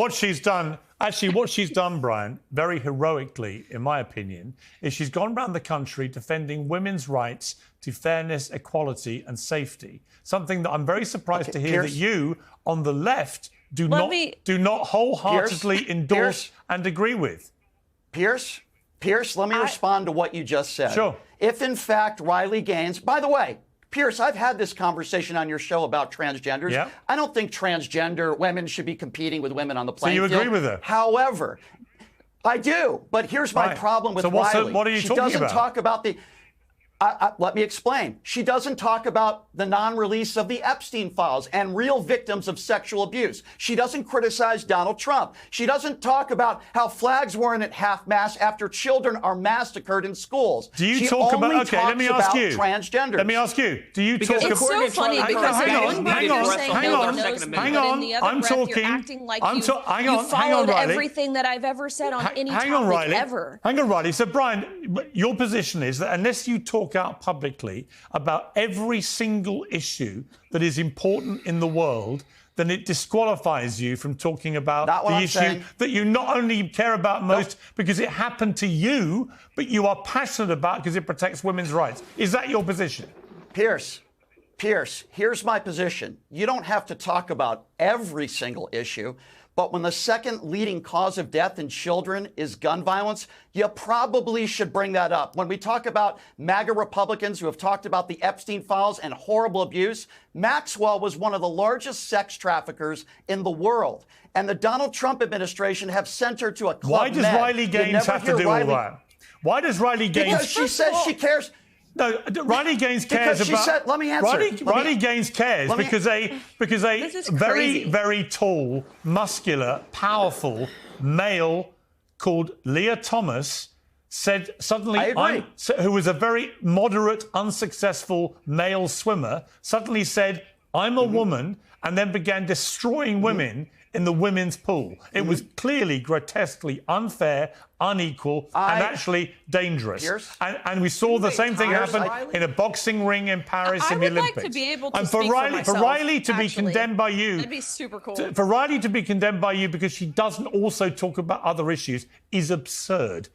What she's done, Brian, very heroically, in my opinion, is she's gone around the country defending women's rights to fairness, equality and safety. Something that I'm very surprised to hear that you, on the left, do not wholeheartedly endorse and agree with. Pierce, let me respond to what you just said. Sure. If, in fact, Riley Gaines... By the way, Pierce, I've had this conversation on your show about transgenders. Yeah. I don't think transgender women should be competing with women on the playing field. So you agree with her? However, I do. But here's my problem with Riley. What are you talking about? She doesn't talk about the... let me explain. She doesn't talk about the non-release of the Epstein files and real victims of sexual abuse. She doesn't criticize Donald Trump. She doesn't talk about how flags weren't at half-mast after children are massacred in schools. Do you talk about... Okay, let me ask you. Transgender. Let me ask you. Do you talk about... It's so funny because hang on. I'm talking... Hang on, Riley. Everything that I've ever said on any topic ever. Hang on, Riley. So, Brian, your position is that unless you talk out publicly about every single issue that is important in the world, then it disqualifies you from talking about the issue that you not only care about most because it happened to you, but you are passionate about because it protects women's rights. Is that your position? Pierce, here's my position. You don't have to talk about every single issue, but when the second leading cause of death in children is gun violence, you probably should bring that up. When we talk about MAGA Republicans who have talked about the Epstein files and horrible abuse, Maxwell was one of the largest sex traffickers in the world. And the Donald Trump administration have sent her to a club. Why does Riley Gaines have to do all that? Why does Riley Gaines... Because she says she cares... No, Riley Gaines cares about... Let me answer. Riley Gaines cares because a very, very tall, muscular, powerful male called Leah Thomas said suddenly... who was a very moderate, unsuccessful male swimmer, suddenly said, I'm a woman, and then began destroying women in the women's pool. It was clearly grotesquely unfair, unequal, and actually dangerous. And we saw the same thing happen in a boxing ring in Paris in the Olympics. Like to be able to and for Riley to be condemned by you... That'd be super cool. For Riley to be condemned by you because she doesn't also talk about other issues is absurd.